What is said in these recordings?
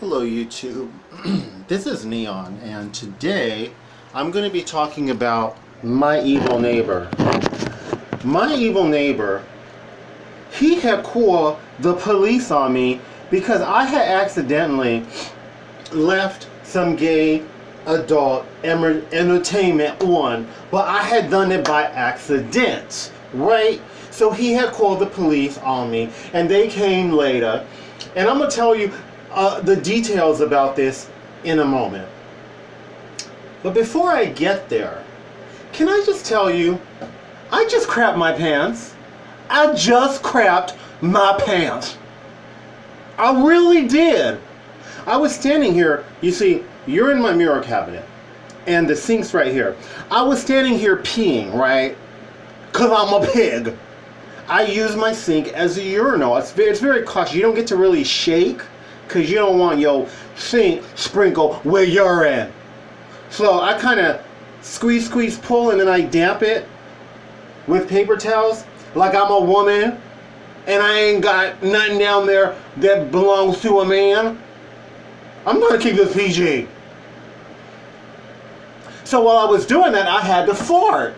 Hello YouTube, this is Neon, and today I'm going to be talking about my evil neighbor. My evil neighbor, he had called the police on me because I had accidentally left some gay adult entertainment on, but I had done it by accident, right? So he had called the police on me, and they came later, and I'm going to tell you the details about this in a moment. But before I get there, can I just tell you, I just crapped my pants. I just crapped my pants. I really did. I was standing here, you see, you're in my mirror cabinet, and the sink's right here. I was standing here peeing, right? Because I'm a pig. I use my sink as a urinal. It's very cautious. You don't get to really shake, because you don't want your sink sprinkle where you're in. So I kind of squeeze, pull, and then I damp it with paper towels like I'm a woman and I ain't got nothing down there that belongs to a man. I'm going to keep this PG. So while I was doing that, I had to fart.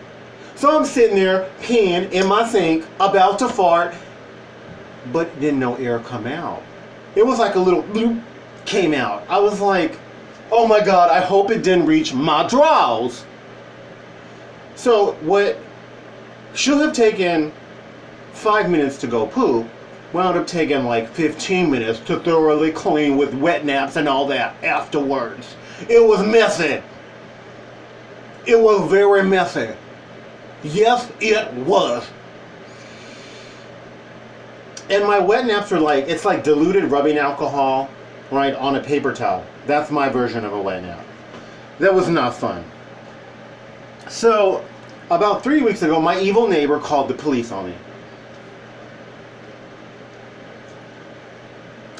So I'm sitting there peeing in my sink, about to fart, but then no air come out. It was like a little bloop came out. I was like, oh my God, I hope it didn't reach my drawers. So what should have taken 5 minutes to go poop wound up taking like 15 minutes to thoroughly clean with wet naps and all that afterwards. It was messy. It was very messy. Yes, it was. And my wet naps are like, it's like diluted rubbing alcohol, right, on a paper towel. That's my version of a wet nap. That was not fun. So, about 3 weeks ago, my evil neighbor called the police on me.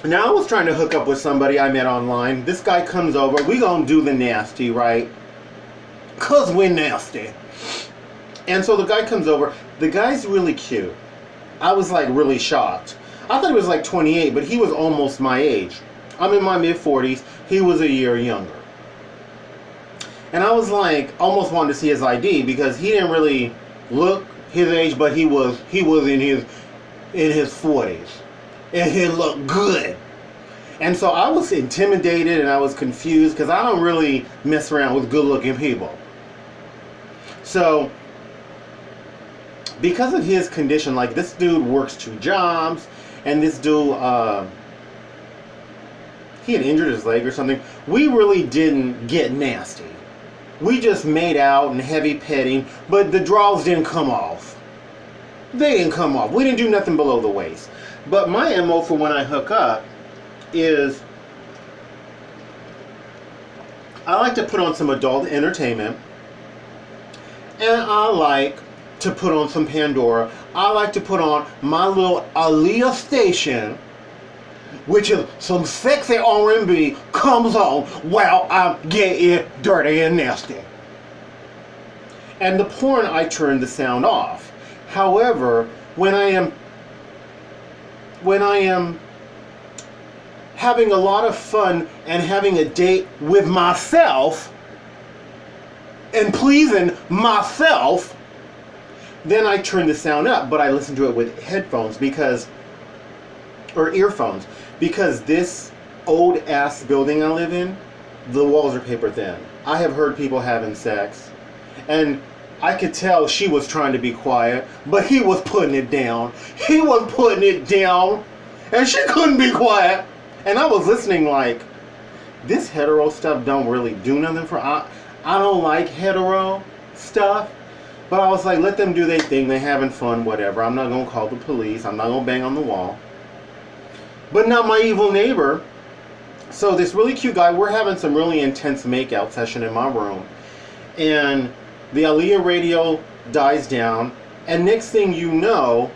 Now, I was trying to hook up with somebody I met online. This guy comes over. We gonna do the nasty, right? Because we're nasty. And so the guy comes over. The guy's really cute. I was like really shocked. I thought he was like 28, but he was almost my age. I'm in my mid-40s. He was a year younger. And I was like, almost wanted to see his ID because he didn't really look his age, but he was in his 40s. And he looked good. And so I was intimidated and I was confused because I don't really mess around with good-looking people. So because of his condition, like this dude works 2 jobs, and this dude, he had injured his leg or something. We really didn't get nasty. We just made out and heavy petting, but the drawers didn't come off. They didn't come off. We didn't do nothing below the waist. But my MO for when I hook up is I like to put on some adult entertainment, and I like to put on some Pandora. I like to put on my little Aaliyah station, which is some sexy R&B comes on while I'm getting dirty and nasty. And the porn, I turn the sound off. However, when I am having a lot of fun and having a date with myself and pleasing myself, then I turn the sound up, but I listen to it with headphones or earphones, because this old ass building I live in, the walls are paper thin. I have heard people having sex, and I could tell she was trying to be quiet, but he was putting it down. He was putting it down, and she couldn't be quiet. And I was listening like, this hetero stuff don't really do nothing for, I don't like hetero stuff. But I was like, let them do their thing. They're having fun, whatever. I'm not going to call the police. I'm not going to bang on the wall. But now my evil neighbor. So this really cute guy, we're having some really intense makeout session in my room. And the Aaliyah radio dies down. And next thing you know,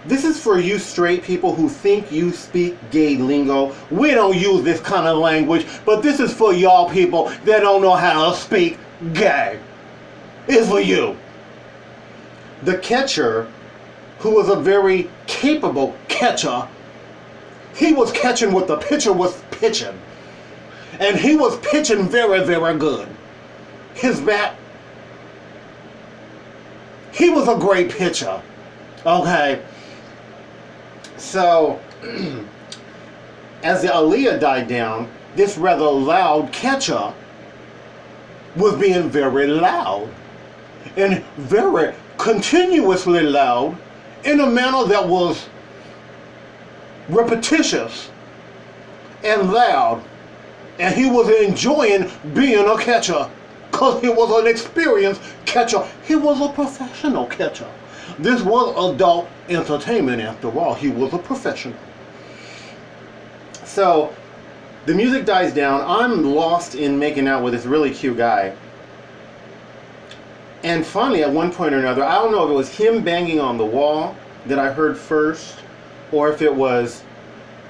this is for you straight people who think you speak gay lingo. We don't use this kind of language. But this is for y'all people that don't know how to speak gay. Is for you. The catcher, who was a very capable catcher, he was catching what the pitcher was pitching. And he was pitching very, very good. His bat, he was a great pitcher. Okay. So, as the Aaliyah died down, this rather loud catcher was being very loud. And very continuously loud in a manner that was repetitious and loud. And he was enjoying being a catcher because he was an experienced catcher. He was a professional catcher. This was adult entertainment after all. He was a professional. So the music dies down. I'm lost in making out with this really cute guy. And finally, at one point or another, I don't know if it was him banging on the wall that I heard first, or if it was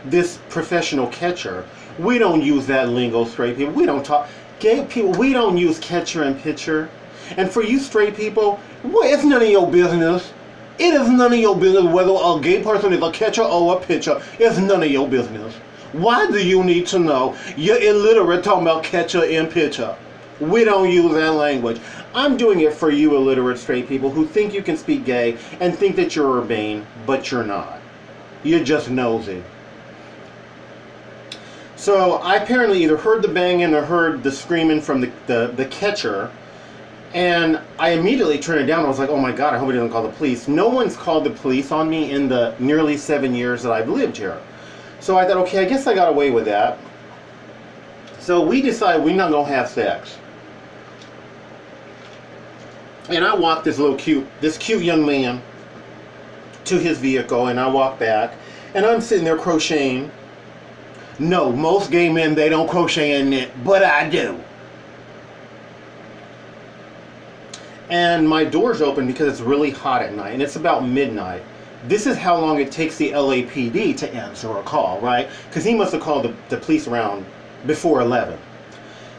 this professional catcher. We don't use that lingo, straight people. We don't talk. Gay people, we don't use catcher and pitcher. And for you straight people, well, it's none of your business. It is none of your business whether a gay person is a catcher or a pitcher. It's none of your business. Why do you need to know? You're illiterate talking about catcher and pitcher. We don't use that language. I'm doing it for you illiterate straight people who think you can speak gay and think that you're urbane, but you're not. You're just nosy. So I apparently either heard the banging or heard the screaming from the catcher, and I immediately turned it down. I was like, oh my God, I hope he doesn't call the police. No one's called the police on me in the nearly 7 years that I've lived here. So I thought, okay, I guess I got away with that. So we decided we're not going to have sex. And I walked this cute young man to his vehicle, and I walked back, and I'm sitting there crocheting. No, most gay men, they don't crochet in knit, but I do. And my door's open because it's really hot at night, and it's about midnight. This is how long it takes the LAPD to answer a call, right? Because he must have called the police around before 11.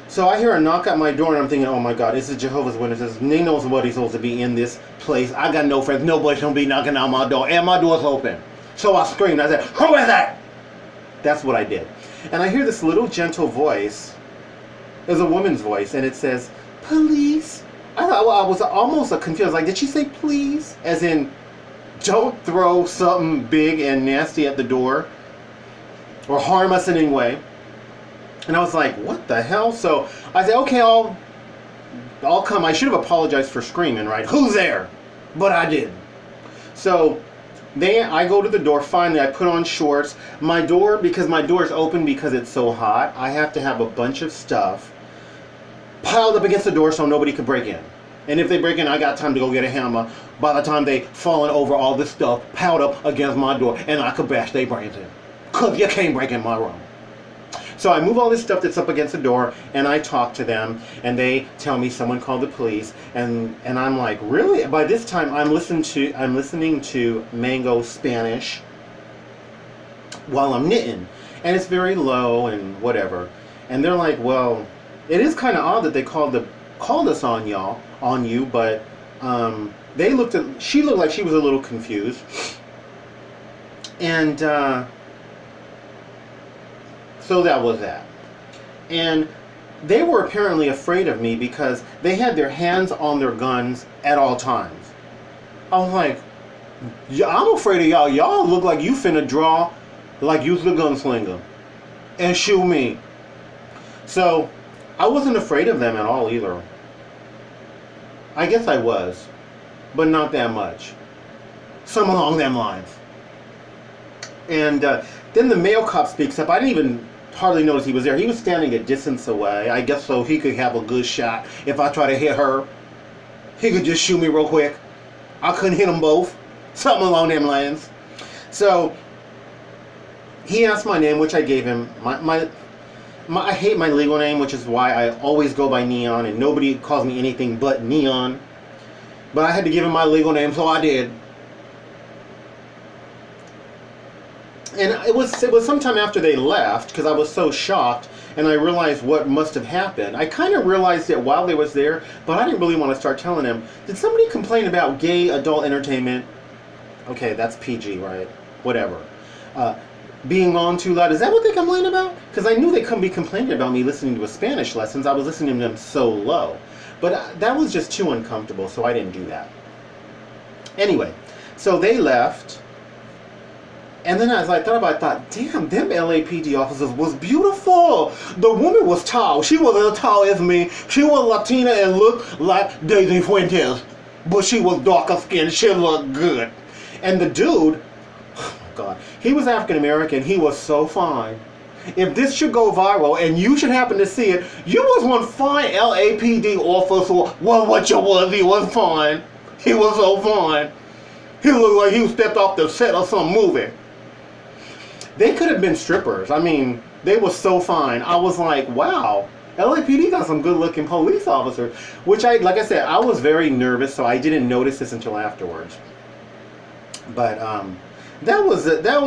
So I hear a knock at my door, and I'm thinking, oh my God, this is Jehovah's Witnesses. They knows what he's supposed to be in this place. I got no friends. Nobody's going to be knocking on my door, and my door's open. So I screamed. I said, who is that? That's what I did. And I hear this little gentle voice. It's a woman's voice, and it says, police. I was almost confused. Like, did she say please? As in, don't throw something big and nasty at the door or harm us in any way. And I was like, what the hell? So I said, okay, I'll come. I should have apologized for screaming, right? Who's there? But I did. So I go to the door. Finally, I put on shorts. My door, because my door is open because it's so hot, I have to have a bunch of stuff piled up against the door so nobody could break in. And if they break in, I got time to go get a hammer by the time they fallen over all this stuff piled up against my door, and I could bash their brains in. Because you can't break in my room. So I move all this stuff that's up against the door, and I talk to them, and they tell me someone called the police, and I'm like, really? By this time, I'm listening to Mango Spanish while I'm knitting, and it's very low and whatever. And they're like, well, it is kind of odd that they called us on you, but she looked like she was a little confused, and so that was that. And they were apparently afraid of me because they had their hands on their guns at all times. I was like, yeah, I'm afraid of y'all. Y'all look like you finna draw like you's the gunslinger and shoot me. So I wasn't afraid of them at all either. I guess I was, but not that much. Some along them lines. And then the male cop speaks up. I didn't even hardly notice he was there. He was standing a distance away. I guess so he could have a good shot. If I try to hit her, he could just shoot me real quick. I couldn't hit them both. Something along them lines. So he asked my name, which I gave him. I hate my legal name, which is why I always go by Neon, and nobody calls me anything but Neon. But I had to give him my legal name, so I did. And it was sometime after they left, because I was so shocked, and I realized what must have happened. I kind of realized it while they was there, but I didn't really want to start telling them. Did somebody complain about gay adult entertainment? Okay, that's PG, right? Whatever. being on too loud. Is that what they complain about? Because I knew they couldn't be complaining about me listening to a Spanish lessons. I was listening to them so low. But that was just too uncomfortable, so I didn't do that. Anyway, so they left. And then as I thought, damn, them LAPD officers was beautiful. The woman was tall. She wasn't as tall as me. She was Latina and looked like Daisy Fuentes. But she was darker skinned. She looked good. And the dude, oh my God, he was African American. He was so fine. If this should go viral and you should happen to see it, you was one fine LAPD officer. Well, what you was, he was fine. He was so fine. He looked like he stepped off the set of some movie. They could have been strippers. I mean, they were so fine. I was like, wow, LAPD got some good looking police officers. Which like I said, I was very nervous, so I didn't notice this until afterwards. But that was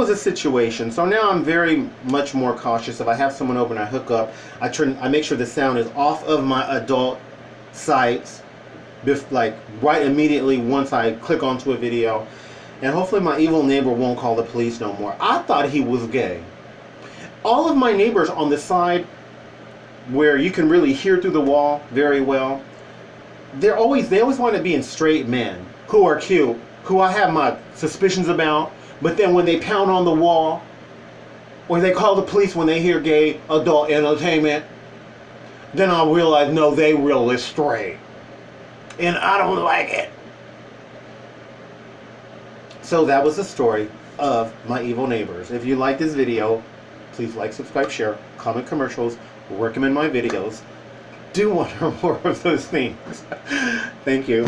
a situation. So now I'm very much more cautious. If I have someone over and I hook up, I make sure the sound is off of my adult sites, like right immediately once I click onto a video. And hopefully my evil neighbor won't call the police no more. I thought he was gay. All of my neighbors on the side where you can really hear through the wall very well, they always want to be in straight men who are cute, who I have my suspicions about, but then when they pound on the wall, or they call the police when they hear gay adult entertainment, then I realize, no, they really straight. And I don't like it. So that was the story of my evil neighbors. If you like this video, please like, subscribe, share, comment commercials, recommend my videos. Do one or more of those things. Thank you.